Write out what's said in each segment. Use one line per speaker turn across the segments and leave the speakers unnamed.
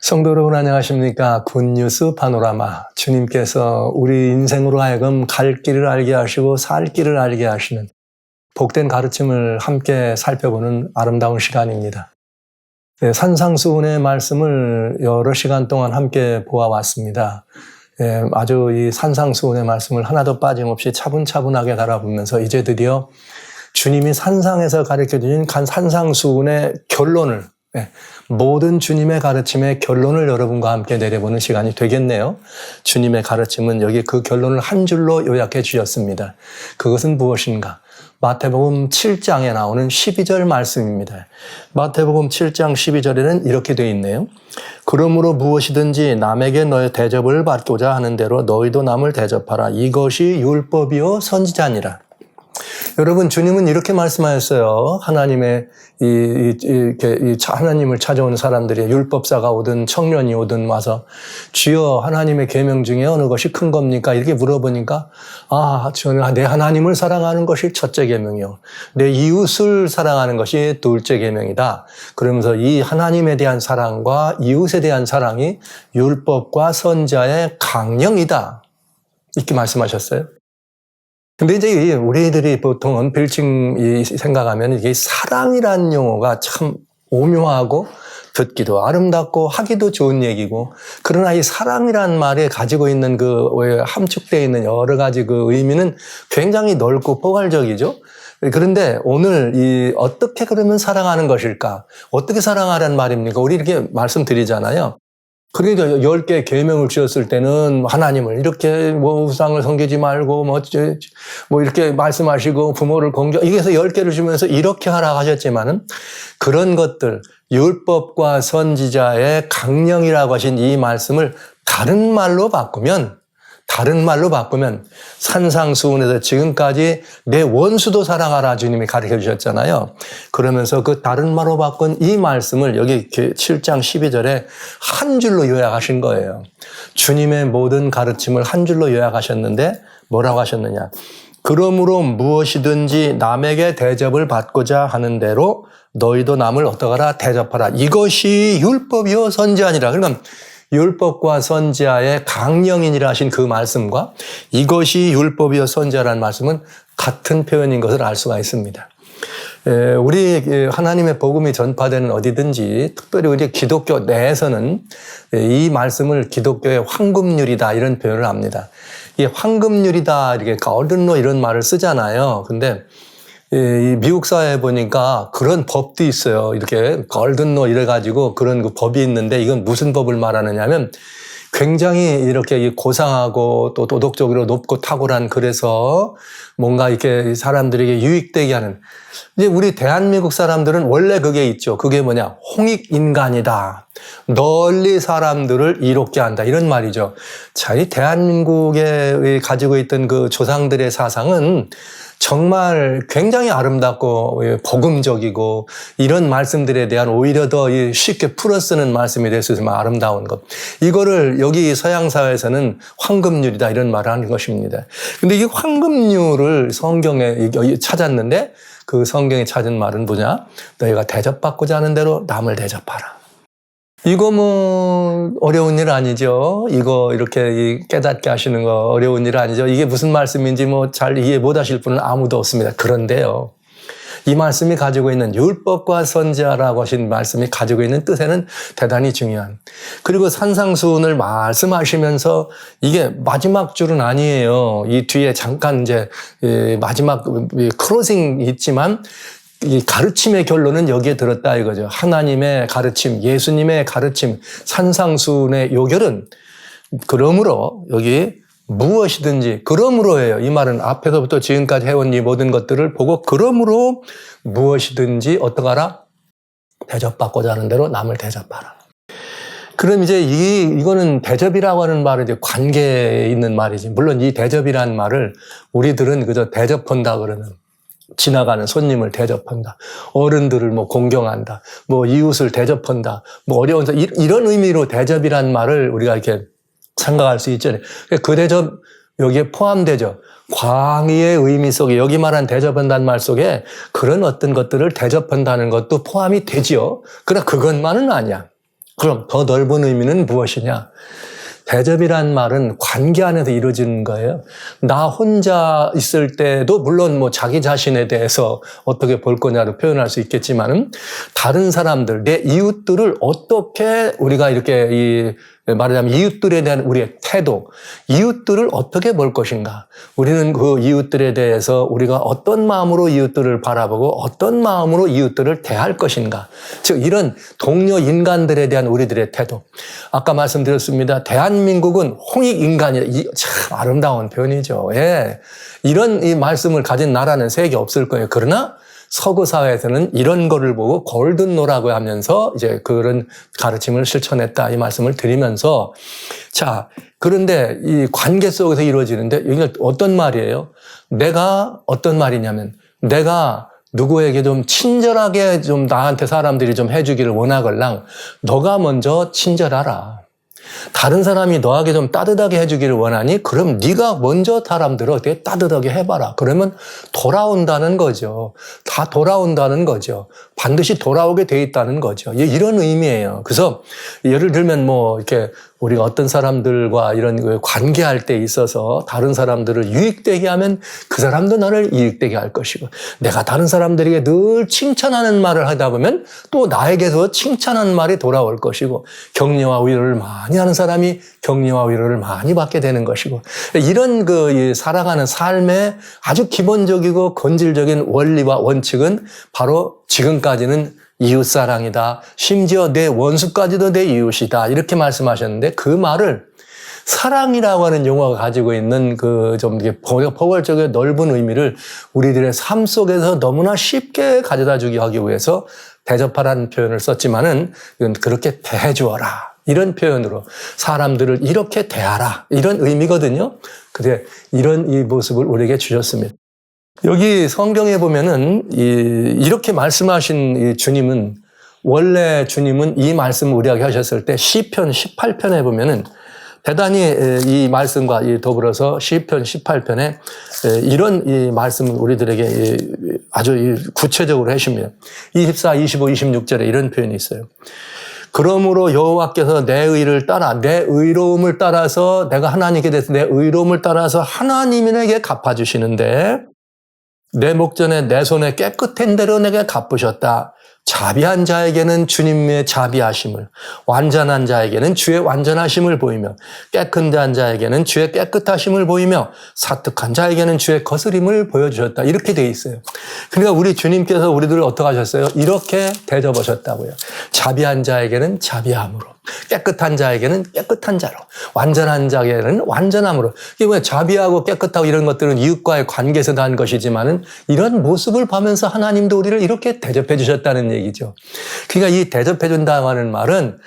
성도 여러분 안녕하십니까? 굿뉴스 파노라마. 주님께서 우리 인생으로 하여금 갈 길을 알게 하시고 살 길을 알게 하시는 복된 가르침을 함께 살펴보는 아름다운 시간입니다. 산상수훈의 말씀을 여러 시간 동안 함께 보아왔습니다. 아주 이 산상수훈의 말씀을 하나도 빠짐없이 차분차분하게 달아보면서 이제 드디어 주님이 산상에서 가르쳐주신 산상수훈의 결론을, 모든 주님의 가르침의 결론을 여러분과 함께 내려보는 시간이 되겠네요. 주님의 가르침은 여기 그 결론을 한 줄로 요약해 주셨습니다. 그것은 무엇인가? 마태복음 7장에 나오는 12절 말씀입니다. 마태복음 7장 12절에는 이렇게 되어 있네요. 그러므로 무엇이든지 남에게 너의 대접을 받고자 하는 대로 너희도 남을 대접하라. 이것이 율법이요 선지자니라. 여러분, 주님은 이렇게 말씀하셨어요. 하나님의 하나님을 찾아오는 사람들이 율법사가 오든 청년이 오든 와서 주여 하나님의 계명 중에 어느 것이 큰 겁니까? 이렇게 물어보니까 저는 내 하나님을 사랑하는 것이 첫째 계명이요. 내 이웃을 사랑하는 것이 둘째 계명이다. 그러면서 이 하나님에 대한 사랑과 이웃에 대한 사랑이 율법과 선지자의 강령이다. 이렇게 말씀하셨어요. 근데 이제 우리들이 보통은 빌칭 생각하면 이게 사랑이라는 용어가 참 오묘하고 듣기도 아름답고 하기도 좋은 얘기고, 그러나 이 사랑이라는 말에 가지고 있는 함축되어 있는 여러 가지 그 의미는 굉장히 넓고 포괄적이죠. 그런데 오늘 어떻게 그러면 사랑하는 것일까? 어떻게 사랑하라는 말입니까? 우리 이렇게 말씀드리잖아요. 그러니까 10개 계명을 주었을 때는 하나님을 이렇게 우상을 섬기지 말고 이렇게 말씀하시고 부모를 이게 해서 10개를 주면서 이렇게 하라 하셨지만은 그런 것들, 율법과 선지자의 강령이라고 하신 이 말씀을 다른 말로 바꾸면 산상수훈에서 지금까지 내 원수도 사랑하라 주님이 가르쳐 주셨잖아요. 그러면서 그 다른 말로 바꾼 이 말씀을 여기 7장 12절에 한 줄로 요약하신 거예요. 주님의 모든 가르침을 한 줄로 요약하셨는데 뭐라고 하셨느냐? 그러므로 무엇이든지 남에게 대접을 받고자 하는 대로 너희도 남을 어떠하라? 대접하라. 이것이 율법이요 선지자니라. 그러니까 율법과 선지자의 강령이니라 하신 그 말씀과 이것이 율법이요 선지자라는 말씀은 같은 표현인 것을 알 수가 있습니다. 우리 하나님의 복음이 전파되는 어디든지, 특별히 우리 기독교 내에서는 이 말씀을 기독교의 황금률이다 이런 표현을 합니다. 이 황금률이다 이렇게 golden로 이런 말을 쓰잖아요. 근데 미국 사회에 보니까 그런 법도 있어요. 이렇게 golden로 이래가지고 그런 그 법이 있는데, 이건 무슨 법을 말하느냐면 굉장히 이렇게 고상하고 또 도덕적으로 높고 탁월한, 그래서 뭔가 이렇게 사람들에게 유익되게 하는. 이제 우리 대한민국 사람들은 원래 그게 있죠. 그게 뭐냐? 홍익인간이다. 널리 사람들을 이롭게 한다. 이런 말이죠. 자, 이 대한민국에 가지고 있던 그 조상들의 사상은 정말 굉장히 아름답고 복음적이고 이런 말씀들에 대한 오히려 더 쉽게 풀어쓰는 말씀이 될 수 있으면 아름다운 것. 이거를 여기 서양 사회에서는 황금률이다 이런 말을 하는 것입니다. 근데 이 황금률을 성경에 찾았는데 그 성경에 찾은 말은 뭐냐? 너희가 대접받고자 하는 대로 남을 대접하라. 이거 어려운 일 아니죠. 이거 이렇게 깨닫게 하시는 거 어려운 일 아니죠. 이게 무슨 말씀인지 잘 이해 못 하실 분은 아무도 없습니다. 그런데요, 이 말씀이 가지고 있는 율법과 선지자라고 하신 말씀이 가지고 있는 뜻에는 대단히 중요한. 그리고 산상수훈을 말씀하시면서 이게 마지막 줄은 아니에요. 이 뒤에 잠깐 이제 마지막 클로징 있지만 이 가르침의 결론은 여기에 들었다 이거죠. 하나님의 가르침, 예수님의 가르침, 산상수훈의 요결은 그러므로 여기 무엇이든지 그러므로예요. 이 말은 앞에서부터 지금까지 해온 이 모든 것들을 보고 그러므로 무엇이든지 어떡하라? 대접받고자 하는 대로 남을 대접하라. 그럼 이제 이거는 대접이라고 하는 말은 이제 관계에 있는 말이지. 물론 이 대접이라는 말을 우리들은 그저 대접한다 그러는, 지나가는 손님을 대접한다, 어른들을 공경한다, 이웃을 대접한다, 어려운 이런 의미로 대접이라는 말을 우리가 이렇게 생각할 수 있잖아요. 그 대접 여기에 포함되죠. 광의의 의미 속에 여기 말한 대접한다는 말 속에 그런 어떤 것들을 대접한다는 것도 포함이 되지요. 그러나 그것만은 아니야. 그럼 더 넓은 의미는 무엇이냐? 대접이란 말은 관계 안에서 이루어지는 거예요. 나 혼자 있을 때도 물론 뭐 자기 자신에 대해서 어떻게 볼 거냐로 표현할 수 있겠지만은 다른 사람들, 내 이웃들을 어떻게 우리가 이렇게 말하자면 이웃들에 대한 우리의 태도, 이웃들을 어떻게 볼 것인가. 우리는 그 이웃들에 대해서 우리가 어떤 마음으로 이웃들을 바라보고 어떤 마음으로 이웃들을 대할 것인가. 즉 이런 동료 인간들에 대한 우리들의 태도. 아까 말씀드렸습니다. 대한민국은 홍익인간이다. 참 아름다운 표현이죠. 예. 이런 이 말씀을 가진 나라는 세계 없을 거예요. 그러나 서구 사회에서는 이런 거를 보고 골든노라고 하면서 이제 그런 가르침을 실천했다 이 말씀을 드리면서 자 그런데 이 관계 속에서 이루어지는데 이게 어떤 말이에요? 내가 어떤 말이냐면 내가 누구에게 좀 친절하게 좀 나한테 사람들이 좀 해주기를 원하걸랑 너가 먼저 친절하라. 다른 사람이 너에게 좀 따뜻하게 해주기를 원하니 그럼 네가 먼저 사람들을 어떻게 따뜻하게 해봐라. 그러면 돌아온다는 거죠. 다 돌아온다는 거죠. 반드시 돌아오게 돼 있다는 거죠. 이런 의미예요. 그래서 예를 들면 뭐 이렇게 우리가 어떤 사람들과 이런 관계할 때 있어서 다른 사람들을 유익되게 하면 그 사람도 나를 유익되게 할 것이고 내가 다른 사람들에게 늘 칭찬하는 말을 하다 보면 또 나에게서 칭찬하는 말이 돌아올 것이고 격려와 위로를 많이 하는 사람이 격려와 위로를 많이 받게 되는 것이고 이런 살아가는 삶의 아주 기본적이고 본질적인 원리와 원칙은 바로 지금까지는 이웃사랑이다. 심지어 내 원수까지도 내 이웃이다. 이렇게 말씀하셨는데 그 말을 사랑이라고 하는 용어가 가지고 있는 좀 포괄적인 넓은 의미를 우리들의 삶 속에서 너무나 쉽게 가져다 주기 하기 위해서 대접하라는 표현을 썼지만은 이건 그렇게 대해주어라. 이런 표현으로 사람들을 이렇게 대하라. 이런 의미거든요. 근데 이런 이 모습을 우리에게 주셨습니다. 여기 성경에 보면은 이렇게 말씀하신 이 주님은 원래 주님은 이 말씀을 우리에게 하셨을 때 시편 18편에 보면은 대단히 이 말씀과 더불어서 시편 18편에 이런 이 말씀을 우리들에게 아주 구체적으로 해줍니다. 24, 25, 26절에 이런 표현이 있어요. 그러므로 여호와께서 내 의를 따라 내 의로움을 따라서 내가 하나님께 대해서 내 의로움을 따라서 하나님에게 갚아주시는데 내 목전에 내 손에 깨끗한 대로 내게 갚으셨다. 자비한 자에게는 주님의 자비하심을, 완전한 자에게는 주의 완전하심을 보이며 깨끗한 자에게는 주의 깨끗하심을 보이며 사특한 자에게는 주의 거스림을 보여주셨다. 이렇게 돼 있어요. 그러니까 우리 주님께서 우리들을 어떻게 하셨어요? 이렇게 대접하셨다고요. 자비한 자에게는 자비함으로, 깨끗한 자에게는 깨끗한 자로, 완전한 자에게는 완전함으로. 이게 왜 자비하고 깨끗하고 이런 것들은 이웃과의 관계에서 난 것이지만은 이런 모습을 보면서 하나님도 우리를 이렇게 대접해 주셨다는 얘기죠. 그러니까 이 대접해 준다고 하는 말은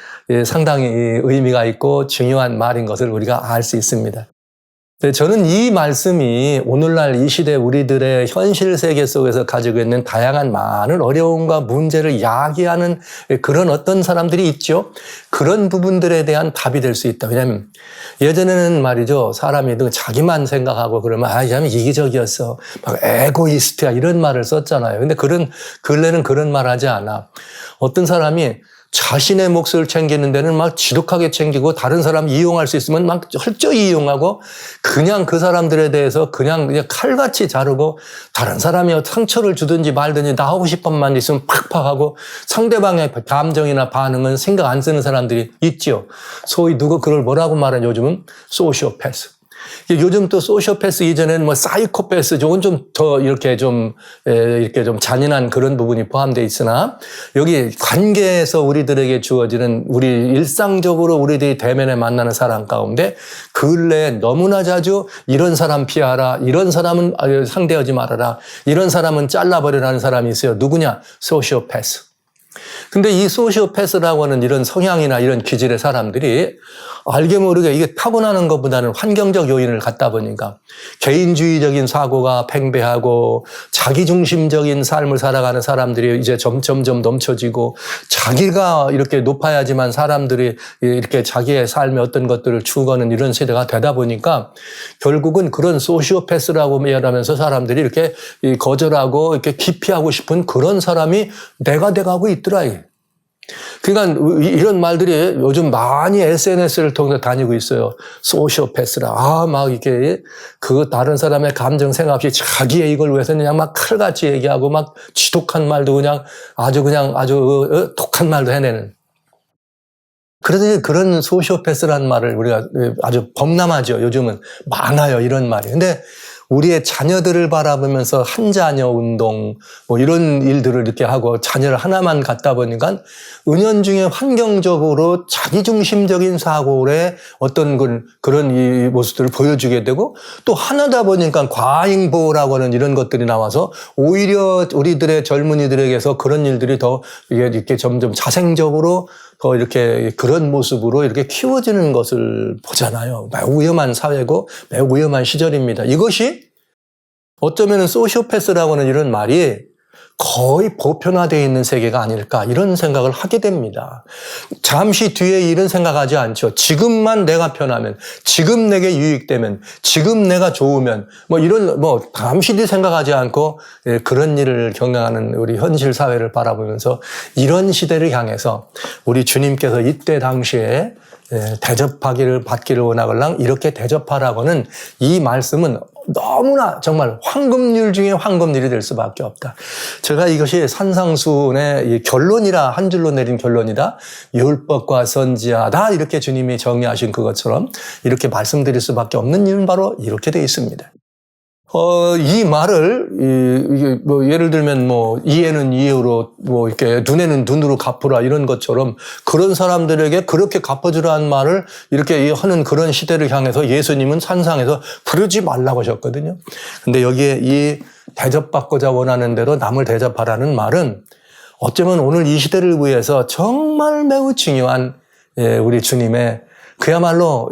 상당히 의미가 있고 중요한 말인 것을 우리가 알 수 있습니다. 저는 이 말씀이 오늘날 이 시대 우리들의 현실 세계 속에서 가지고 있는 다양한 많은 어려움과 문제를 야기하는 그런 어떤 사람들이 있죠. 그런 부분들에 대한 답이 될 수 있다. 왜냐하면 예전에는 말이죠. 사람이 자기만 생각하고 그러면 참 이기적이었어. 막 에고이스트야 이런 말을 썼잖아요. 근데 근래는 그런 말 하지 않아. 어떤 사람이 자신의 몫을 챙기는 데는 막 지독하게 챙기고 다른 사람 이용할 수 있으면 막 철저히 이용하고 그냥 그 사람들에 대해서 그냥 칼같이 자르고 다른 사람이 상처를 주든지 말든지 나 하고 싶은 말 있으면 팍팍 하고 상대방의 감정이나 반응은 생각 안 쓰는 사람들이 있죠. 소위 그걸 뭐라고 말하냐 요즘은 소시오패스. 요즘 또 소시오패스 이전에는 뭐 사이코패스 저건 좀 더 이렇게 좀 잔인한 그런 부분이 포함되어 있으나 여기 관계에서 우리들에게 주어지는 우리 일상적으로 우리들이 대면에 만나는 사람 가운데 근래에 너무나 자주 이런 사람 피하라, 이런 사람은 상대하지 말아라, 이런 사람은 잘라버리라는 사람이 있어요. 누구냐? 소시오패스. 근데 이 소시오패스라고 하는 이런 성향이나 이런 기질의 사람들이 알게 모르게 이게 타고나는 것보다는 환경적 요인을 갖다 보니까 개인주의적인 사고가 팽배하고 자기중심적인 삶을 살아가는 사람들이 이제 점점점 넘쳐지고 자기가 이렇게 높아야지만 사람들이 이렇게 자기의 삶의 어떤 것들을 추구하는 이런 세대가 되다 보니까 결국은 그런 소시오패스라고 말하면서 사람들이 이렇게 거절하고 이렇게 기피하고 싶은 그런 사람이 내가 돼가고 있더라. 그러니까 이런 말들이 요즘 많이 SNS를 통해서 다니고 있어요. 소시오패스라. 막 이렇게 다른 사람의 감정 생각 없이 자기의 이걸 위해서 그냥 막 칼같이 얘기하고 막 지독한 말도 그냥 아주 독한 말도 해내는. 그래서 그런 소시오패스라는 말을 우리가 아주 범람하죠. 요즘은 많아요. 이런 말이. 근데 우리의 자녀들을 바라보면서 한 자녀 운동, 이런 일들을 이렇게 하고 자녀를 하나만 갖다 보니까 은연중에 환경적으로 자기중심적인 사고의 어떤 그런 이 모습들을 보여주게 되고 또 하나다 보니까 과잉보호라고 하는 이런 것들이 나와서 오히려 우리들의 젊은이들에게서 그런 일들이 더 이렇게 점점 자생적으로 더 이렇게 그런 모습으로 이렇게 키워지는 것을 보잖아요. 매우 위험한 사회고 매우 위험한 시절입니다. 이것이 어쩌면 소시오패스라고 하는 이런 말이 거의 보편화되어 있는 세계가 아닐까 이런 생각을 하게 됩니다. 잠시 뒤에 이런 생각하지 않죠. 지금만 내가 편하면, 지금 내게 유익되면, 지금 내가 좋으면 이런 잠시 뒤 생각하지 않고 그런 일을 경영하는 우리 현실 사회를 바라보면서 이런 시대를 향해서 우리 주님께서 이때 당시에 대접하기를 받기를 원하걸랑 이렇게 대접하라고는 이 말씀은 너무나 정말 황금률 중에 황금률이 될 수밖에 없다. 제가 이것이 산상수훈의 결론이라 한 줄로 내린 결론이다. 율법과 선지하다 이렇게 주님이 정의하신 그것처럼 이렇게 말씀드릴 수밖에 없는 이유는 바로 이렇게 되어 있습니다. 이 말을, 예를 들면 이에는 이에로, 이렇게 눈에는 눈으로 갚으라 이런 것처럼 그런 사람들에게 그렇게 갚아주라는 말을 이렇게 하는 그런 시대를 향해서 예수님은 산상에서 그러지 말라고 하셨거든요. 근데 여기에 이 대접받고자 원하는 대로 남을 대접하라는 말은 어쩌면 오늘 이 시대를 위해서 정말 매우 중요한 우리 주님의 그야말로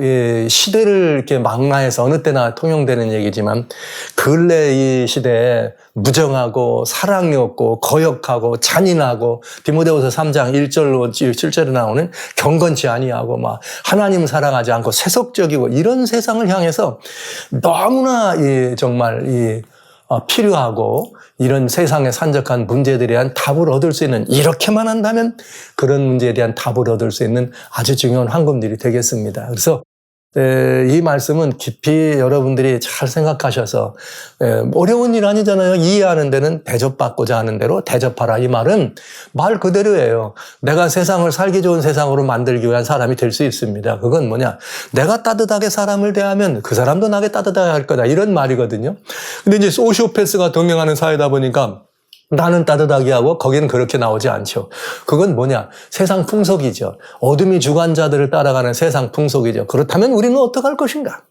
시대를 이렇게 망라해서 어느 때나 통용되는 얘기지만 근래 이 시대에 무정하고 사랑이 없고 거역하고 잔인하고 디모데후서 3장 1절로 7절에 나오는 경건치 아니하고 막 하나님 사랑하지 않고 세속적이고 이런 세상을 향해서 너무나 정말 필요하고 이런 세상에 산적한 문제들에 대한 답을 얻을 수 있는 이렇게만 한다면 그런 문제에 대한 답을 얻을 수 있는 아주 중요한 황금들이 되겠습니다. 그래서 이 말씀은 깊이 여러분들이 잘 생각하셔서 어려운 일 아니잖아요. 이해하는 데는 대접받고자 하는 대로 대접하라. 이 말은 말 그대로예요. 내가 세상을 살기 좋은 세상으로 만들기 위한 사람이 될 수 있습니다. 그건 뭐냐? 내가 따뜻하게 사람을 대하면 그 사람도 나게 따뜻하게 할 거다. 이런 말이거든요. 근데 이제 소시오패스가 동행하는 사회다 보니까 나는 따뜻하게 하고 거기는 그렇게 나오지 않죠. 그건 뭐냐? 세상 풍속이죠. 어둠이 주관자들을 따라가는 세상 풍속이죠. 그렇다면 우리는 어떡할 것인가?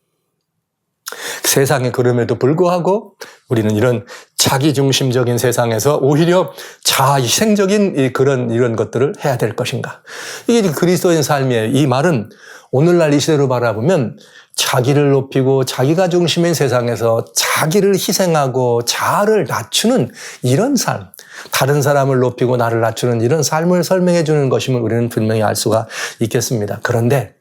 세상에 그럼에도 불구하고 우리는 이런 자기중심적인 세상에서 오히려 자희생적인 이런 것들을 해야 될 것인가? 이게 그리스도인 삶이에요. 이 말은 오늘날 이 시대로 바라보면 자기를 높이고 자기가 중심인 세상에서 자기를 희생하고 자아를 낮추는 이런 삶, 다른 사람을 높이고 나를 낮추는 이런 삶을 설명해 주는 것임을 우리는 분명히 알 수가 있겠습니다. 그런데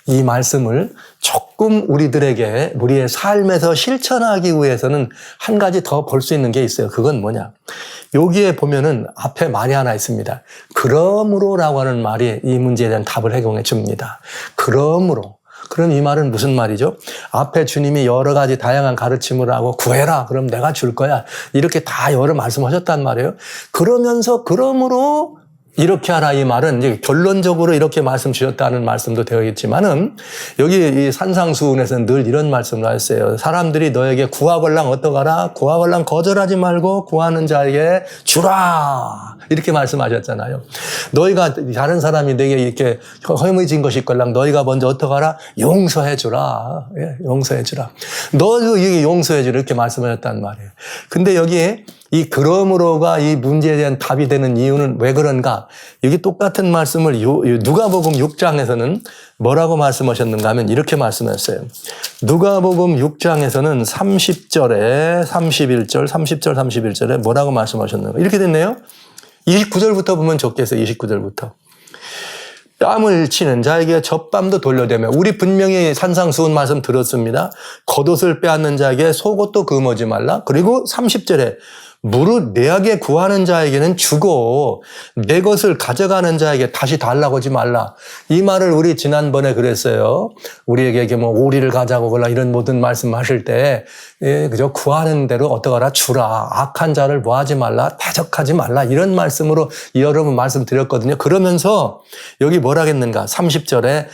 이 말씀을 조금 우리들에게 우리의 삶에서 실천하기 위해서는 한 가지 더 볼 수 있는 게 있어요. 그건 뭐냐? 여기에 보면은 앞에 말이 하나 있습니다. 그러므로라고 하는 말이 이 문제에 대한 답을 해공해 줍니다. 그러므로. 그럼 이 말은 무슨 말이죠? 앞에 주님이 여러 가지 다양한 가르침을 하고 구해라. 그럼 내가 줄 거야. 이렇게 다 여러 말씀하셨단 말이에요. 그러면서 그러므로 이렇게 하라 이 말은 이제 결론적으로 이렇게 말씀 주셨다는 말씀도 되어 있지만은 여기 이 산상수훈에서는 늘 이런 말씀을 하셨어요. 사람들이 너에게 구하걸랑 어떡하라? 구하걸랑 거절하지 말고 구하는 자에게 주라. 이렇게 말씀하셨잖아요. 너희가 다른 사람이 내게 이렇게 허물진 것이 있걸랑 너희가 먼저 어떡하라? 용서해 주라. 용서해 주라. 너도 이게 용서해 주라 이렇게 말씀하셨단 말이에요. 근데 여기에 이 그러므로가 이 문제에 대한 답이 되는 이유는 왜 그런가? 여기 똑같은 말씀을 누가복음 6장에서는 뭐라고 말씀하셨는가 하면 이렇게 말씀하셨어요. 누가복음 6장에서는 30절에 31절, 30절, 31절에 뭐라고 말씀하셨는가? 이렇게 됐네요. 29절부터 보면 좋겠어요. 29절부터. 뺨을 치는 자에게 젖밤도 돌려대며 우리 분명히 산상수훈 말씀 들었습니다. 겉옷을 빼앗는 자에게 속옷도 금하지 말라. 그리고 30절에 무릇 내게 구하는 자에게는 주고 내 것을 가져가는 자에게 다시 달라고 하지 말라. 이 말을 우리 지난번에 그랬어요. 우리에게 뭐 오리를 가자고 그러라 이런 모든 말씀하실 때 그저 구하는 대로 어떡하라 주라. 악한 자를 뭐 하지 말라. 대적하지 말라. 이런 말씀으로 여러 번 말씀드렸거든요. 그러면서 여기 뭐라겠는가? 30절에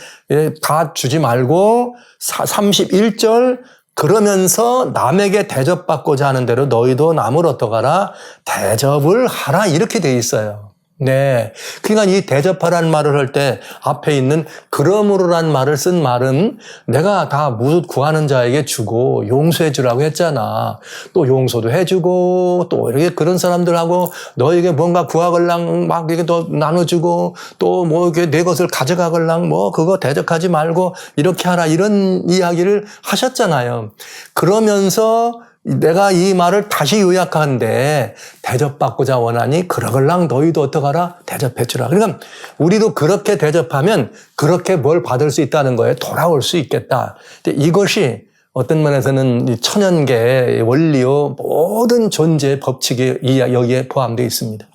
다 주지 말고 31절 그러면서 남에게 대접받고자 하는 대로 너희도 남을 어떡하라? 대접을 하라. 이렇게 돼 있어요. 네. 그러니까 이 대접하라는 말을 할 때 앞에 있는 그러므로란 말을 쓴 말은 내가 다 무릇 구하는 자에게 주고 용서해 주라고 했잖아. 또 용서도 해주고 또 이렇게 그런 사람들하고 너에게 뭔가 구하걸랑 막 이렇게 또 나눠주고 또 뭐 이렇게 내 것을 가져가걸랑 뭐 그거 대적하지 말고 이렇게 하라 이런 이야기를 하셨잖아요. 그러면서 내가 이 말을 다시 요약하는데 대접받고자 원하니 그러걸랑 너희도 어떡하라? 대접해 주라. 그러니까 우리도 그렇게 대접하면 그렇게 뭘 받을 수 있다는 거예요. 돌아올 수 있겠다. 근데 이것이 어떤 면에서는 천연계의 원리요 모든 존재의 법칙이 여기에 포함되어 있습니다.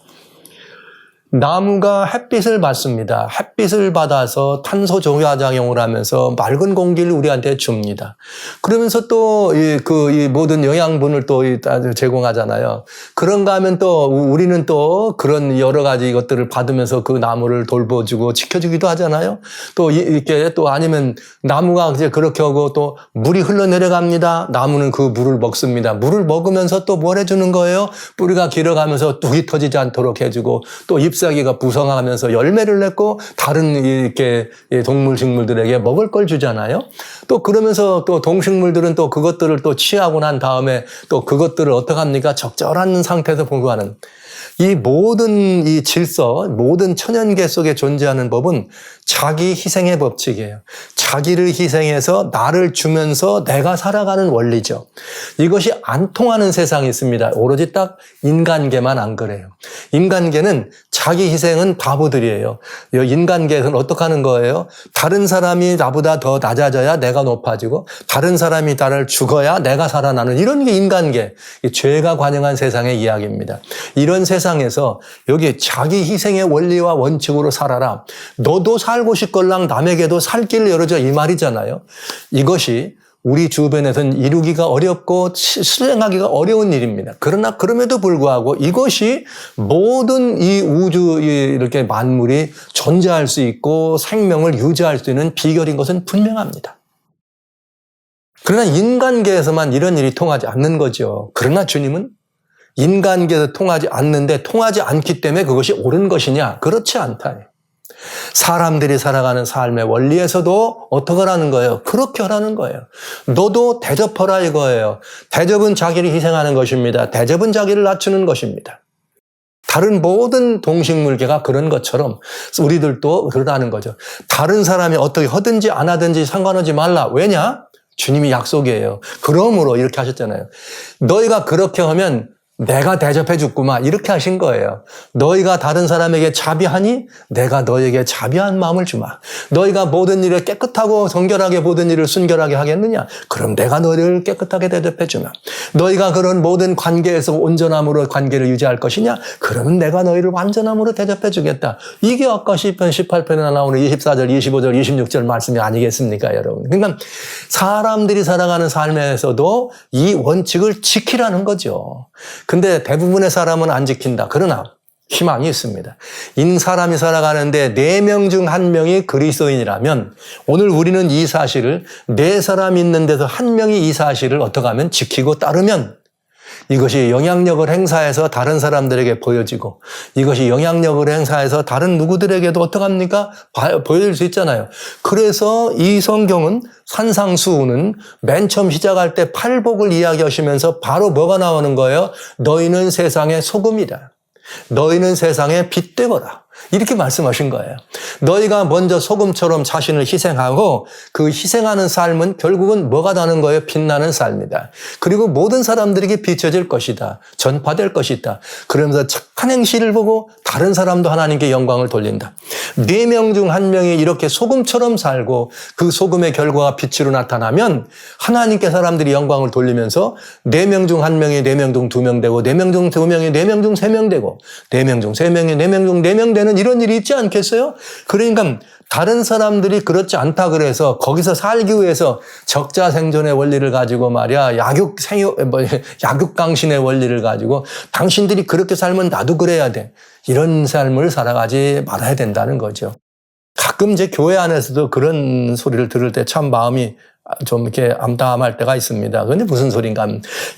나무가 햇빛을 받습니다. 햇빛을 받아서 탄소 조화작용을 하면서 맑은 공기를 우리한테 줍니다. 그러면서 또 이 모든 영양분을 또 제공하잖아요. 그런가 하면 또 우리는 또 그런 여러 가지 것들을 받으면서 그 나무를 돌보주고 지켜주기도 하잖아요. 또 이렇게 또 아니면 나무가 이제 그렇게 하고 또 물이 흘러내려갑니다. 나무는 그 물을 먹습니다. 물을 먹으면서 또 뭘 해주는 거예요? 뿌리가 길어가면서 뚝이 터지지 않도록 해주고 또 잎사귀가 부성하면서 열매를 맺고 다른 이렇게 동물, 식물들에게 먹을 걸 주잖아요. 또 그러면서 또 동식물들은 또 그것들을 또 취하고 난 다음에 또 그것들을 어떻게 합니까? 적절한 상태에서 보관하는. 이 모든 이 질서, 모든 천연계 속에 존재하는 법은 자기 희생의 법칙이에요. 자기를 희생해서 나를 주면서 내가 살아가는 원리죠. 이것이 안 통하는 세상이 있습니다. 오로지 딱 인간계만 안 그래요. 인간계는 자기 희생은 바보들이에요. 인간계에서는 어떻게 하는 거예요? 다른 사람이 나보다 더 낮아져야 내가 높아지고 다른 사람이 나를 죽어야 내가 살아나는 이런 게 인간계. 죄가 관영한 세상의 이야기입니다. 이런 세상에서 여기 자기 희생의 원리와 원칙으로 살아라. 너도 살고 싶걸랑 남에게도 살 길을 열어줘 이 말이잖아요. 이것이 우리 주변에서는 이루기가 어렵고 실행하기가 어려운 일입니다. 그러나 그럼에도 불구하고 이것이 모든 이 우주 이렇게 만물이 존재할 수 있고 생명을 유지할 수 있는 비결인 것은 분명합니다. 그러나 인간계에서만 이런 일이 통하지 않는 거죠. 그러나 주님은 인간계에서 통하지 않는데 통하지 않기 때문에 그것이 옳은 것이냐? 그렇지 않다. 사람들이 살아가는 삶의 원리에서도 어떻게 하라는 거예요? 그렇게 하라는 거예요. 너도 대접하라 이거예요. 대접은 자기를 희생하는 것입니다. 대접은 자기를 낮추는 것입니다. 다른 모든 동식물계가 그런 것처럼 우리들도 그러라는 거죠. 다른 사람이 어떻게 하든지 안 하든지 상관하지 말라. 왜냐? 주님이 약속이에요. 그러므로 이렇게 하셨잖아요. 너희가 그렇게 하면 내가 대접해 줬구만 이렇게 하신 거예요. 너희가 다른 사람에게 자비하니 내가 너희에게 자비한 마음을 주마. 너희가 모든 일을 깨끗하고 정결하게 모든 일을 순결하게 하겠느냐? 그럼 내가 너희를 깨끗하게 대접해 주마. 너희가 그런 모든 관계에서 온전함으로 관계를 유지할 것이냐? 그러면 내가 너희를 완전함으로 대접해 주겠다. 이게 아까 시편 18편에 나오는 24절, 25절, 26절 말씀이 아니겠습니까, 여러분? 그러니까 사람들이 살아가는 삶에서도 이 원칙을 지키라는 거죠. 근데 대부분의 사람은 안 지킨다. 그러나 희망이 있습니다. 사람이 살아가는데 4명 중 1명이 그리스도인이라면 오늘 우리는 이 사실을 4사람 있는 데서 1명이 이 사실을 어떻게 하면 지키고 따르면 이것이 영향력을 행사해서 다른 사람들에게 보여지고 이것이 영향력을 행사해서 다른 누구들에게도 어떡합니까? 보여줄 수 있잖아요. 그래서 이 성경은 산상수훈은 맨 처음 시작할 때 팔복을 이야기하시면서 바로 뭐가 나오는 거예요? 너희는 세상의 소금이다. 너희는 세상의 빛 되거라. 이렇게 말씀하신 거예요. 너희가 먼저 소금처럼 자신을 희생하고 그 희생하는 삶은 결국은 뭐가 나는 거예요? 빛나는 삶이다. 그리고 모든 사람들에게 비춰질 것이다. 전파될 것이다. 그러면서 착한 행실을 보고 다른 사람도 하나님께 영광을 돌린다. 4명 중 1명이 이렇게 소금처럼 살고 그 소금의 결과가 빛으로 나타나면 하나님께 사람들이 영광을 돌리면서 4명 중 1명이 4명 중 2명 되고 4명 중 2명이 4명 중 3명 되고 4명 중 3명이 4명 중 4명 되는 이런 일이 있지 않겠어요? 그러니까 다른 사람들이 그렇지 않다 그래서 거기서 살기 위해서 적자생존의 원리를 가지고 말이야 약육강신의 원리를 가지고 당신들이 그렇게 살면 나도 그래야 돼. 이런 삶을 살아가지 말아야 된다는 거죠. 가끔 이제 교회 안에서도 그런 소리를 들을 때 참 마음이 좀 이렇게 암담할 때가 있습니다. 근데 무슨 소린가?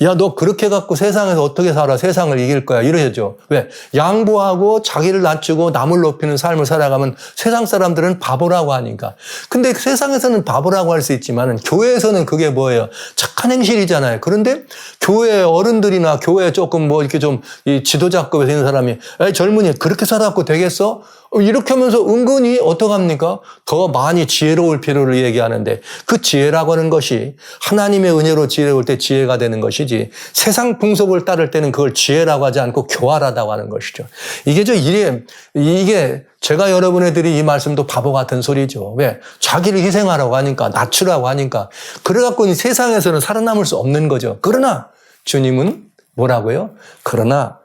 야, 너 그렇게 갖고 세상에서 어떻게 살아? 세상을 이길 거야. 이러죠. 왜? 양보하고 자기를 낮추고 남을 높이는 삶을 살아가면 세상 사람들은 바보라고 하니까. 근데 세상에서는 바보라고 할 수 있지만 교회에서는 그게 뭐예요? 착한 행실이잖아요. 그런데 교회 어른들이나 교회 조금 뭐 이렇게 좀 이 지도자급에 있는 사람이 에이, 젊은이 그렇게 살아갖고 되겠어? 이렇게 하면서 은근히 어떡합니까? 더 많이 지혜로울 필요를 얘기하는데 그 지혜라고 하는 것이 하나님의 은혜로 지혜로울 때 지혜가 되는 것이지 세상 풍속을 따를 때는 그걸 지혜라고 하지 않고 교활하다고 하는 것이죠. 이게 제가 여러분들이 이 말씀도 바보 같은 소리죠. 왜? 자기를 희생하라고 하니까 낮추라고 하니까 그래갖고 세상에서는 살아남을 수 없는 거죠. 그러나 주님은 뭐라고요? 그러나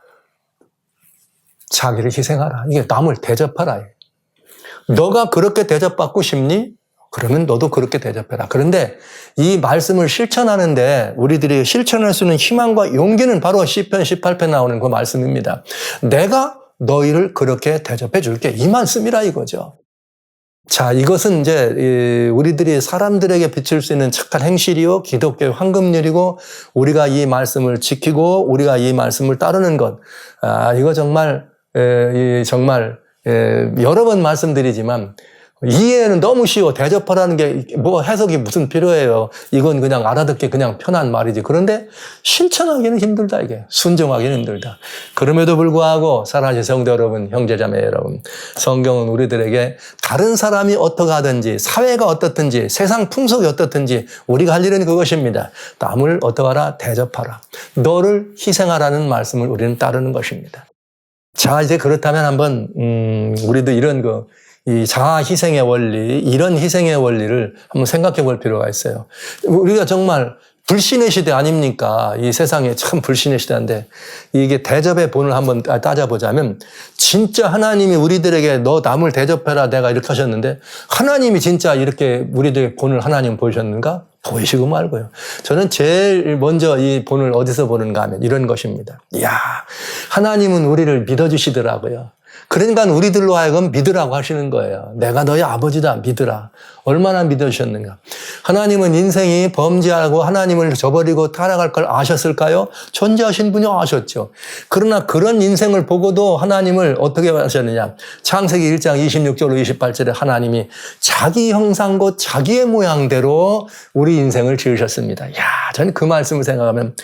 자기를 희생하라. 이게 남을 대접하라. 너가 그렇게 대접받고 싶니? 그러면 너도 그렇게 대접해라. 그런데 이 말씀을 실천하는데 우리들이 실천할 수 있는 희망과 용기는 바로 시편 18편 나오는 그 말씀입니다. 내가 너희를 그렇게 대접해 줄게. 이 말씀이라 이거죠. 자, 이것은 이제 우리들이 사람들에게 비칠 수 있는 착한 행실이요, 기독교의 황금률이고, 우리가 이 말씀을 지키고, 우리가 이 말씀을 따르는 것. 이거 정말 여러 번 말씀드리지만, 이해는 너무 쉬워. 대접하라는 게 뭐 해석이 무슨 필요해요. 이건 그냥 알아듣기 그냥 편한 말이지. 그런데 실천하기는 힘들다, 이게. 순종하기는 힘들다. 그럼에도 불구하고 사랑하는 성도 여러분, 형제자매 여러분, 성경은 우리들에게 다른 사람이 어떻게 하든지, 사회가 어떻든지, 세상 풍속이 어떻든지 우리가 할 일은 그것입니다. 남을 어떻게 하라? 대접하라. 너를 희생하라는 말씀을 우리는 따르는 것입니다. 자, 이제 그렇다면 한번 우리도 이런 이 자아 희생의 원리, 이런 희생의 원리를 한번 생각해 볼 필요가 있어요. 우리가 정말 불신의 시대 아닙니까? 이 세상에 참 불신의 시대인데 이게 대접의 본을 한번 따져보자면 진짜 하나님이 우리들에게 너 남을 대접해라 내가 이렇게 하셨는데 하나님이 진짜 이렇게 우리들에게 본을 하나님 보이셨는가? 보이시고 말고요. 저는 제일 먼저 이 본을 어디서 보는가 하면 이런 것입니다. 이야, 하나님은 우리를 믿어주시더라고요. 그러니까 우리들로 하여금 믿으라고 하시는 거예요. 내가 너희 아버지다, 믿으라. 얼마나 믿으셨는가. 하나님은 인생이 범죄하고 하나님을 저버리고 타락할 걸 아셨을까요? 존재하신 분이 아셨죠. 그러나 그런 인생을 보고도 하나님을 어떻게 하셨느냐. 창세기 1장 26절로 28절에 하나님이 자기 형상 곧 자기의 모양대로 우리 인생을 지으셨습니다. 야, 저는 그 말씀을 생각하면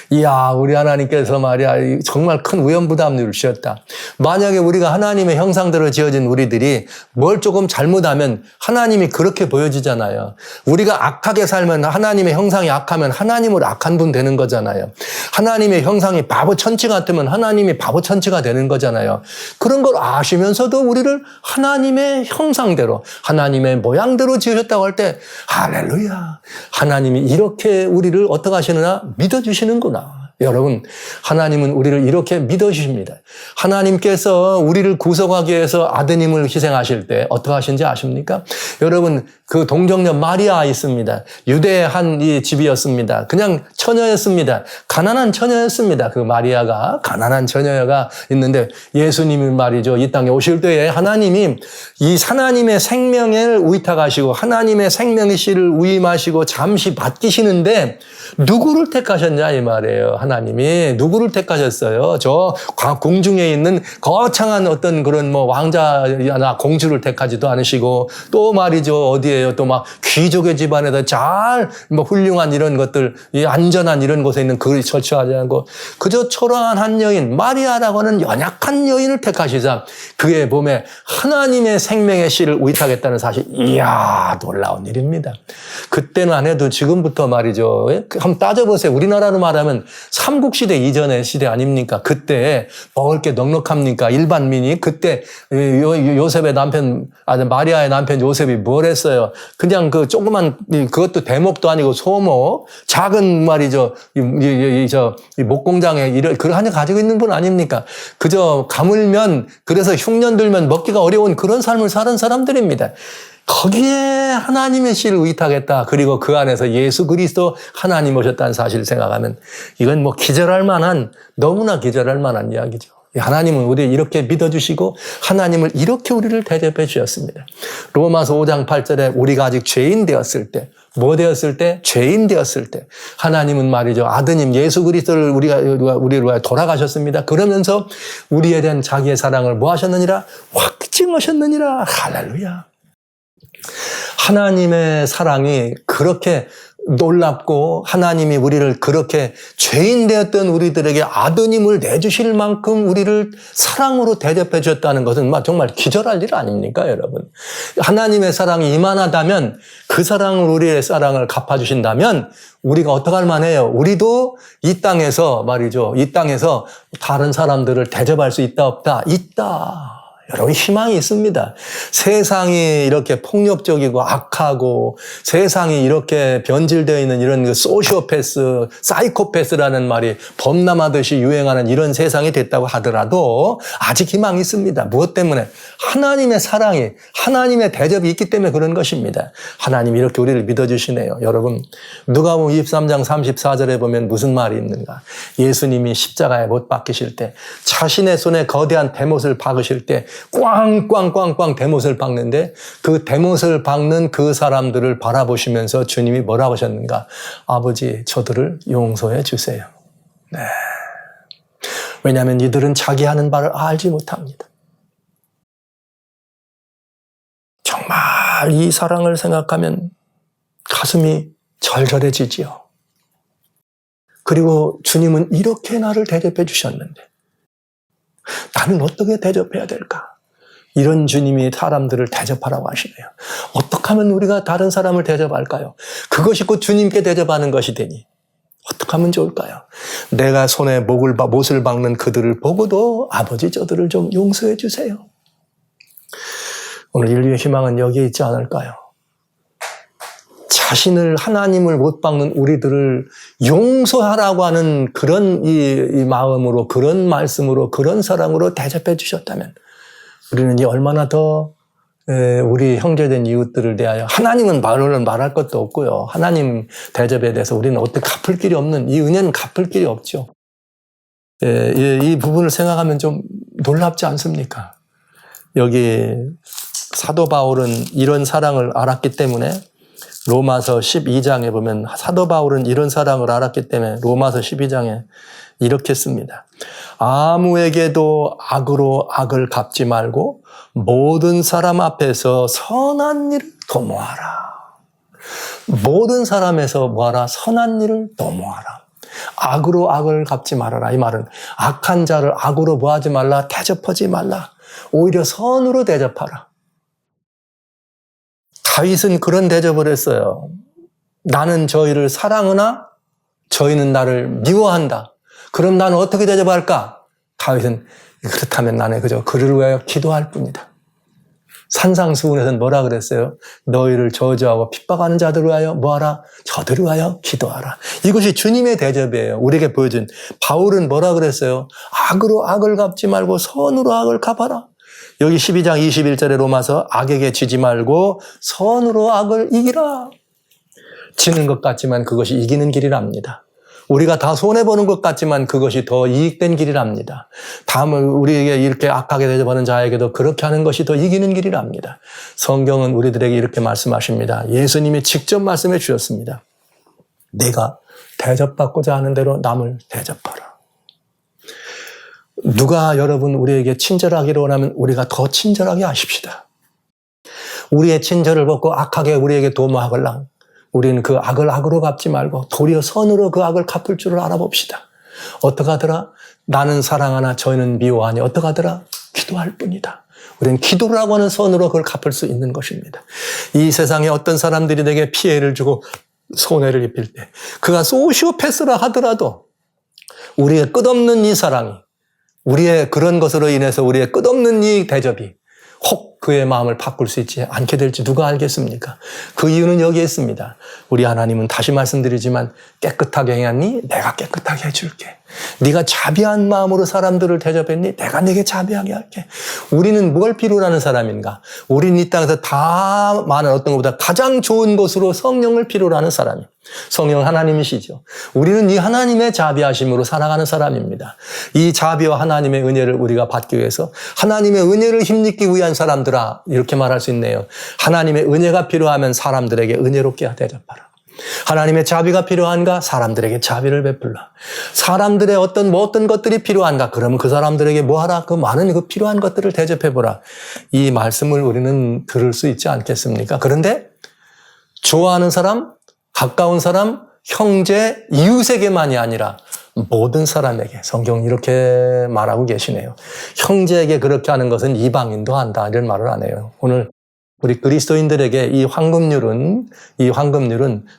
이야, 우리 하나님께서 말이야 정말 큰 위험부담을 주셨다. 만약에 우리가 하나님의 형상대로 지어진 우리들이 뭘 조금 잘못하면 하나님이 그렇게 보여지잖아요. 우리가 악하게 살면 하나님의 형상이 악하면 하나님으로 악한 분 되는 거잖아요. 하나님의 형상이 바보 천치 같으면 하나님이 바보 천치가 되는 거잖아요. 그런 걸 아시면서도 우리를 하나님의 형상대로 하나님의 모양대로 지으셨다고 할 때 할렐루야. 하나님이 이렇게 우리를 어떻게 하시느냐? 믿어주시는구나. 여러분, 하나님은 우리를 이렇게 믿어주십니다. 하나님께서 우리를 구속하기 위해서 아드님을 희생하실 때 어떻게 하신지 아십니까? 여러분, 그 동정녀 마리아 있습니다. 유대의 한 이 집이었습니다. 그냥 처녀였습니다. 가난한 처녀였습니다. 그 마리아가 가난한 처녀가 있는데 예수님이 말이죠. 이 땅에 오실 때에 하나님이 이 하나님의 생명을 위탁하시고 하나님의 생명의 씨를 위임하시고 잠시 맡기시는데 누구를 택하셨냐 이 말이에요. 하나님이 누구를 택하셨어요? 저 공중에 있는 거창한 어떤 그런 뭐 왕자나 공주를 택하지도 않으시고 또 말이죠. 어디에요? 또 막 귀족의 집안에다 잘 뭐 훌륭한 이런 것들, 이 안전한 이런 곳에 있는 그를 설치하지 않고 그저 초라한 한 여인 마리아라고 하는 연약한 여인을 택하시자 그의 몸에 하나님의 생명의 씨를 의탁했다는 사실. 이야, 놀라운 일입니다. 그때는 안 해도 지금부터 말이죠. 한번 따져보세요. 우리나라로 말하면 삼국시대 이전의 시대 아닙니까? 그때 먹을 게 넉넉합니까? 일반민이. 그때 요셉의 남편, 마리아의 남편 요셉이 뭘 했어요? 그냥 그 조그만, 그것도 대목도 아니고 소목, 작은 말이죠. 이 목공장에 그걸 하나 가지고 있는 분 아닙니까? 그저 가물면, 그래서 흉년 들면 먹기가 어려운 그런 삶을 사는 사람들입니다. 거기에 하나님의 씨를 의탁했다. 그리고 그 안에서 예수 그리스도 하나님 오셨다는 사실을 생각하면 이건 뭐 기절할 만한, 너무나 기절할 만한 이야기죠. 하나님은 우리를 이렇게 믿어주시고 하나님을 이렇게 우리를 대접해 주셨습니다. 로마서 5장 8절에 우리가 아직 죄인 되었을 때, 뭐 되었을 때? 죄인 되었을 때 하나님은 말이죠. 아드님 예수 그리스도를 우리를 위하여 돌아가셨습니다. 그러면서 우리에 대한 자기의 사랑을 뭐 하셨느니라? 확증하셨느니라. 할렐루야. 하나님의 사랑이 그렇게 놀랍고 하나님이 우리를 그렇게 죄인 되었던 우리들에게 아드님을 내주실 만큼 우리를 사랑으로 대접해 주셨다는 것은 정말 기절할 일 아닙니까, 여러분? 하나님의 사랑이 이만하다면 그 사랑을 우리의 사랑을 갚아주신다면 우리가 어떡할 만해요? 우리도 이 땅에서 말이죠. 이 땅에서 다른 사람들을 대접할 수 있다 없다? 있다. 여러분 희망이 있습니다. 세상이 이렇게 폭력적이고 악하고 세상이 이렇게 변질되어 있는 이런 그 소시오패스, 사이코패스라는 말이 범람하듯이 유행하는 이런 세상이 됐다고 하더라도 아직 희망이 있습니다. 무엇 때문에? 하나님의 사랑이, 하나님의 대접이 있기 때문에 그런 것입니다. 하나님이 이렇게 우리를 믿어주시네요. 여러분 누가복음 23장 34절에 보면 무슨 말이 있는가? 예수님이 십자가에 못 박히실 때 자신의 손에 거대한 대못을 박으실 때 꽝꽝꽝꽝 대못을 박는데 그 대못을 박는 그 사람들을 바라보시면서 주님이 뭐라고 하셨는가? 아버지 저들을 용서해 주세요. 네. 왜냐하면 이들은 자기 하는 바를 알지 못합니다. 정말 이 사랑을 생각하면 가슴이 절절해지지요. 그리고 주님은 이렇게 나를 대접해 주셨는데 나는 어떻게 대접해야 될까? 이런 주님이 사람들을 대접하라고 하시네요. 어떻게 하면 우리가 다른 사람을 대접할까요? 그것이 곧 주님께 대접하는 것이 되니 어떻게 하면 좋을까요? 내가 손에 못을 박는 그들을 보고도 아버지 저들을 좀 용서해 주세요. 오늘 인류의 희망은 여기에 있지 않을까요? 자신을 하나님을 못 박는 우리들을 용서하라고 하는 그런 이 마음으로, 그런 말씀으로, 그런 사랑으로 대접해 주셨다면 우리는 얼마나 더 우리 형제된 이웃들을 대하여 하나님은 말할 것도 없고요. 하나님 대접에 대해서 우리는 어떻게 갚을 길이 없는, 이 은혜는 갚을 길이 없죠. 이 부분을 생각하면 좀 놀랍지 않습니까? 여기 사도 바울은 이런 사랑을 알았기 때문에 로마서 12장에 보면 사도 바울은 이런 사랑을 알았기 때문에 로마서 12장에 이렇게 씁니다. 아무에게도 악으로 악을 갚지 말고 모든 사람 앞에서 선한 일을 도모하라. 모든 사람에서 뭐하라? 선한 일을 도모하라. 악으로 악을 갚지 말아라. 이 말은 악한 자를 악으로 뭐하지 말라? 대접하지 말라. 오히려 선으로 대접하라. 다윗은 그런 대접을 했어요. 나는 저희를 사랑하나 저희는 나를 미워한다. 그럼 나는 어떻게 대접할까? 다윗은 그렇다면 나는 그저 그를 위하여 기도할 뿐이다. 산상수훈에서는 뭐라 그랬어요? 너희를 저주하고 핍박하는 자들을 위하여 뭐하라? 저들을 위하여 기도하라. 이것이 주님의 대접이에요. 우리에게 보여준. 바울은 뭐라 그랬어요? 악으로 악을 갚지 말고 선으로 악을 갚아라. 여기 12장 21절에 로마서 악에게 지지 말고 선으로 악을 이기라. 지는 것 같지만 그것이 이기는 길이랍니다. 우리가 다 손해보는 것 같지만 그것이 더 이익된 길이랍니다. 다음은 우리에게 이렇게 악하게 대접하는 자에게도 그렇게 하는 것이 더 이기는 길이랍니다. 성경은 우리들에게 이렇게 말씀하십니다. 예수님이 직접 말씀해 주셨습니다. 내가 대접받고자 하는 대로 남을 대접하라. 누가 여러분 우리에게 친절하기를 원하면 우리가 더 친절하게 하십시다. 우리의 친절을 벗고 악하게 우리에게 도모하걸랑 우리는 그 악을 악으로 갚지 말고 도리어 선으로 그 악을 갚을 줄을 알아봅시다. 어떡하더라? 나는 사랑하나 저희는 미워하니 어떡하더라? 기도할 뿐이다. 우리는 기도를 하고 하는 선으로 그걸 갚을 수 있는 것입니다. 이 세상에 어떤 사람들이 내게 피해를 주고 손해를 입힐 때 그가 소시오패스라 하더라도 우리의 끝없는 이 사랑이 우리의 그런 것으로 인해서 우리의 끝없는 이 대접이 혹 그의 마음을 바꿀 수 있지 않게 될지 누가 알겠습니까? 그 이유는 여기에 있습니다. 우리 하나님은 다시 말씀드리지만 깨끗하게 행했니? 내가 깨끗하게 해줄게. 네가 자비한 마음으로 사람들을 대접했니? 내가 네게 자비하게 할게. 우리는 뭘 필요로 하는 사람인가? 우리는 이 땅에서 다 많은 어떤 것보다 가장 좋은 것으로 성령을 필요로 하는 사람이에요. 성령 하나님이시죠. 우리는 이 하나님의 자비하심으로 살아가는 사람입니다. 이 자비와 하나님의 은혜를 우리가 받기 위해서 하나님의 은혜를 힘입기 위한 사람들아 이렇게 말할 수 있네요. 하나님의 은혜가 필요하면 사람들에게 은혜롭게 대접하라. 하나님의 자비가 필요한가? 사람들에게 자비를 베풀라. 사람들의 어떤 것들이 필요한가? 그러면 그 사람들에게 뭐 하라? 그 많은 그 필요한 것들을 대접해보라. 이 말씀을 우리는 들을 수 있지 않겠습니까? 그런데 좋아하는 사람, 가까운 사람, 형제, 이웃에게만이 아니라 모든 사람에게 성경은 이렇게 말하고 계시네요. 형제에게 그렇게 하는 것은 이방인도 한다 이런 말을 안 해요. 오늘 우리 그리스도인들에게 이 황금률은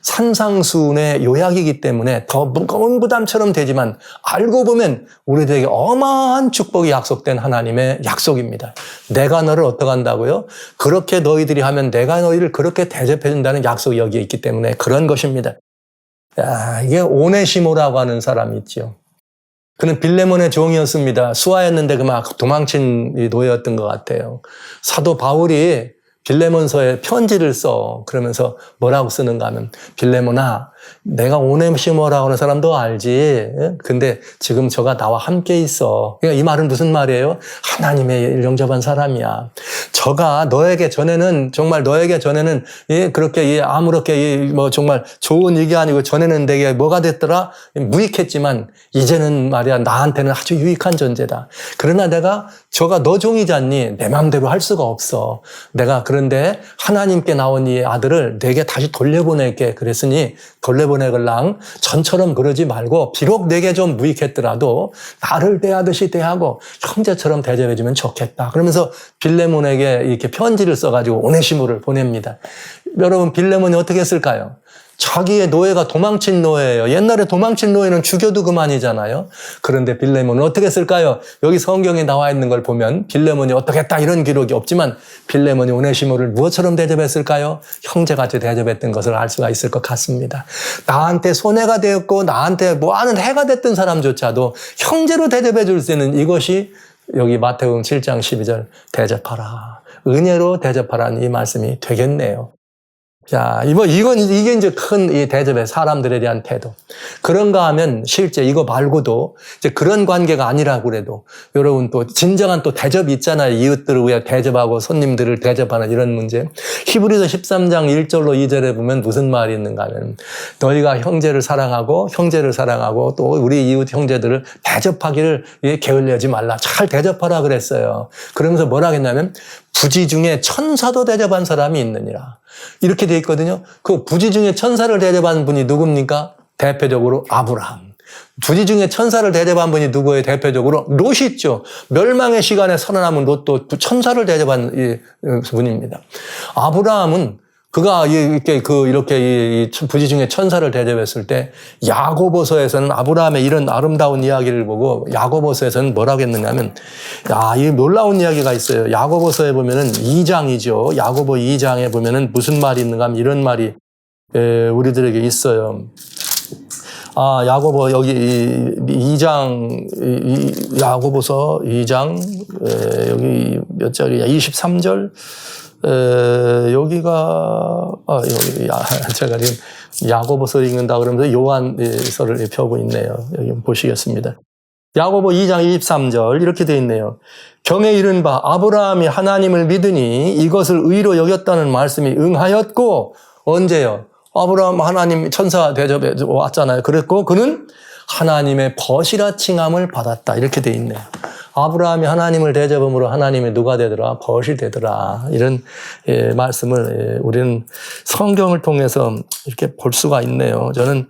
산상수훈의 요약이기 때문에 더 무거운 부담처럼 되지만 알고 보면 우리들에게 어마어마한 축복이 약속된 하나님의 약속입니다. 내가 너를 어떻게 한다고요? 그렇게 너희들이 하면 내가 너희를 그렇게 대접해 준다는 약속이 여기에 있기 때문에 그런 것입니다. 야, 이게 오네시모라고 하는 사람이 있죠. 그는 빌레몬의 종이었습니다. 수하였는데 그 막 도망친 노예였던 것 같아요. 사도 바울이 빌레몬서에 편지를 써. 그러면서 뭐라고 쓰는가 하면 빌레몬아 내가 오네시모라고 하는 사람도 알지. 근데 지금 저가 나와 함께 있어. 그러니까 이 말은 무슨 말이에요? 하나님의 영접한 사람이야. 저가 너에게 전에는 그렇게 아무렇게 정말 좋은 얘기 아니고 전에는 되게 뭐가 됐더라? 무익했지만 이제는 말이야 나한테는 아주 유익한 존재다. 그러나 내가 저가 너 종이잖니 내 마음대로 할 수가 없어. 내가 그런데 하나님께 나온 이 아들을 내게 다시 돌려보낼게. 그랬으니 돌려보내걸랑 전처럼 그러지 말고 비록 내게 좀 무익했더라도 나를 대하듯이 대하고 형제처럼 대접해주면 좋겠다. 그러면서 빌레몬에게 이렇게 편지를 써가지고 오네시모를 보냅니다. 여러분 빌레몬이 어떻게 했을까요? 자기의 노예가 도망친 노예예요. 옛날에 도망친 노예는 죽여도 그만이잖아요. 그런데 빌레몬은 어떻게 했을까요? 여기 성경에 나와 있는 걸 보면 빌레몬이 어떻게 했다 이런 기록이 없지만 빌레몬이 오네시모를 무엇처럼 대접했을까요? 형제같이 대접했던 것을 알 수가 있을 것 같습니다. 나한테 손해가 되었고 나한테 뭐하는 해가 됐던 사람조차도 형제로 대접해 줄 수 있는 이것이 여기 마태복음 7장 12절 대접하라. 은혜로 대접하라는 이 말씀이 되겠네요. 자, 이게 이제 큰 이 대접의 사람들에 대한 태도. 그런가 하면 실제 이거 말고도 이제 그런 관계가 아니라고 그래도 여러분 또 진정한 또 대접이 있잖아요. 이웃들을 위해 대접하고 손님들을 대접하는 이런 문제. 히브리서 13장 1절로 2절에 보면 무슨 말이 있는가 하면 너희가 형제를 사랑하고 또 우리 이웃 형제들을 대접하기를 게을리하지 말라. 잘 대접하라 그랬어요. 그러면서 뭐라 했냐면 부지 중에 천사도 대접한 사람이 있느니라. 이렇게 돼 있거든요. 그 부지 중에 천사를 대접한 분이 누굽니까? 대표적으로 아브라함. 부지 중에 천사를 대접한 분이 누구예요? 대표적으로 롯이 있죠. 멸망의 시간에 살아남은 롯도 천사를 대접한 분입니다. 아브라함은 그가 이렇게 부지 중에 천사를 대접했을 때 야고보서에서는 아브라함의 이런 아름다운 이야기를 보고 야고보서에서는 뭐라고 했느냐면 이 놀라운 이야기가 있어요. 야고보서에 보면은 2장이죠. 야고보 2장에 보면은 무슨 말이 있는가 하면 이런 말이 우리들에게 있어요. 야고보 여기 2장 야고보서 2장 여기 몇 절이야? 23절. 제가 지금 야고보서 읽는다 그러면서 요한서를 펴고 있네요. 여기 보시겠습니다. 야고보 2장 23절 이렇게 되어 있네요. 경에 이른 바 아브라함이 하나님을 믿으니 이것을 의로 여겼다는 말씀이 응하였고 언제요? 아브라함 하나님 천사 대접해 왔잖아요. 그랬고 그는 하나님의 벗이라 칭함을 받았다. 이렇게 돼 있네요. 아브라함이 하나님을 대접함으로 하나님이 누가 되더라? 벗이 되더라. 이런 말씀을 우리는 성경을 통해서 이렇게 볼 수가 있네요. 저는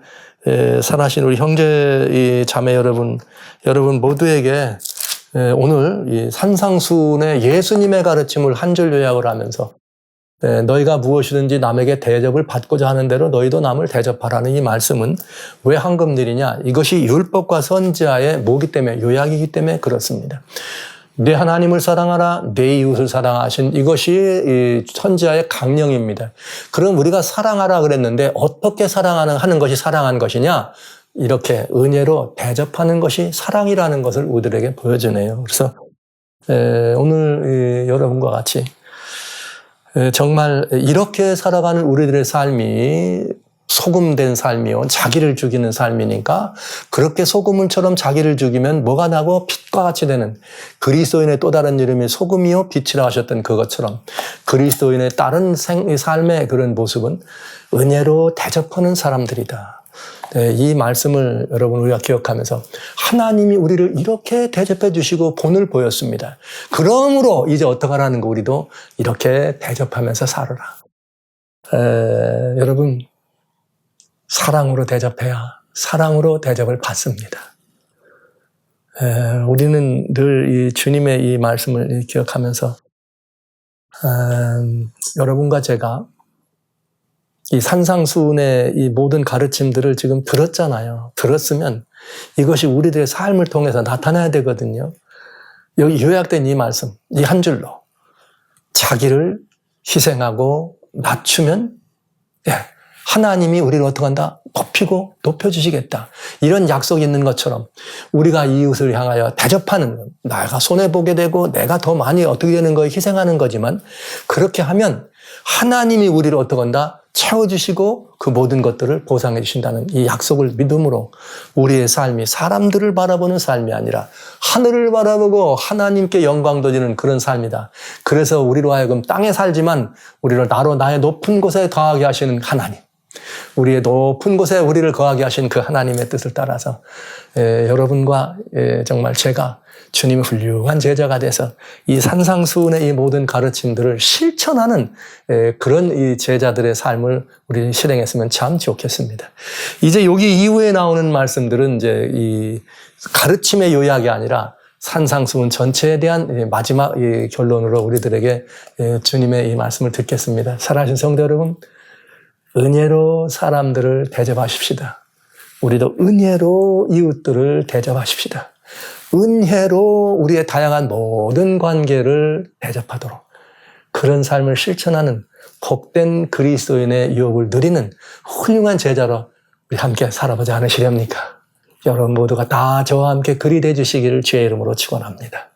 살아신 우리 형제 자매 여러분 모두에게 오늘 이 산상수훈의 예수님의 가르침을 한 줄 요약을 하면서 너희가 무엇이든지 남에게 대접을 받고자 하는 대로 너희도 남을 대접하라는 이 말씀은 왜 한금일이냐? 이것이 율법과 선지자의 뭐기 때문에, 요약이기 때문에 그렇습니다. 내 하나님을 사랑하라, 내 이웃을 사랑하신 이것이 이 선지자의 강령입니다. 그럼 우리가 사랑하라 그랬는데 어떻게 하는 것이 사랑한 것이냐? 이렇게 은혜로 대접하는 것이 사랑이라는 것을 우리들에게 보여주네요. 그래서 오늘 여러분과 같이 정말 이렇게 살아가는 우리들의 삶이 소금된 삶이요, 자기를 죽이는 삶이니까 그렇게 소금물처럼 자기를 죽이면 뭐가 나고 빛과 같이 되는 그리스도인의 또 다른 이름이 소금이요 빛이라 하셨던 그것처럼 그리스도인의 다른 삶의 그런 모습은 은혜로 대접하는 사람들이다. 이 말씀을 여러분 우리가 기억하면서 하나님이 우리를 이렇게 대접해 주시고 본을 보였습니다. 그러므로 이제 어떡하라는 거 우리도 이렇게 대접하면서 살아라. 여러분 사랑으로 대접해야 사랑으로 대접을 받습니다. 우리는 늘 이 주님의 이 말씀을 기억하면서 여러분과 제가 이 산상수훈의 이 모든 가르침들을 지금 들었잖아요. 들었으면 이것이 우리들의 삶을 통해서 나타나야 되거든요. 여기 요약된 이 말씀, 이 한 줄로 자기를 희생하고 낮추면 하나님이 우리를 어떻게 한다? 높이고 높여주시겠다. 이런 약속이 있는 것처럼 우리가 이웃을 향하여 대접하는 것, 내가 손해보게 되고 내가 더 많이 어떻게 되는 거에 희생하는 거지만 그렇게 하면 하나님이 우리를 어떻게 한다? 채워주시고 그 모든 것들을 보상해 주신다는 이 약속을 믿음으로 우리의 삶이 사람들을 바라보는 삶이 아니라 하늘을 바라보고 하나님께 영광 돌리는 그런 삶이다. 그래서 우리로 하여금 땅에 살지만 우리를 나의 높은 곳에 거하게 하시는 하나님, 우리의 높은 곳에 우리를 거하게 하신 그 하나님의 뜻을 따라서 여러분과 정말 제가 주님의 훌륭한 제자가 돼서 이 산상수훈의 이 모든 가르침들을 실천하는 그런 이 제자들의 삶을 우리 실행했으면 참 좋겠습니다. 이제 여기 이후에 나오는 말씀들은 이제 이 가르침의 요약이 아니라 산상수훈 전체에 대한 마지막 결론으로 우리들에게 주님의 이 말씀을 듣겠습니다. 사랑하신 성도 여러분, 은혜로 사람들을 대접하십시다. 우리도 은혜로 이웃들을 대접하십시다. 은혜로 우리의 다양한 모든 관계를 대접하도록 그런 삶을 실천하는 복된 그리스도인의 유업을 누리는 훌륭한 제자로 우리 함께 살아보지 않으시렵니까? 여러분 모두가 다 저와 함께 그리 되주시기를 주의 이름으로 축원합니다.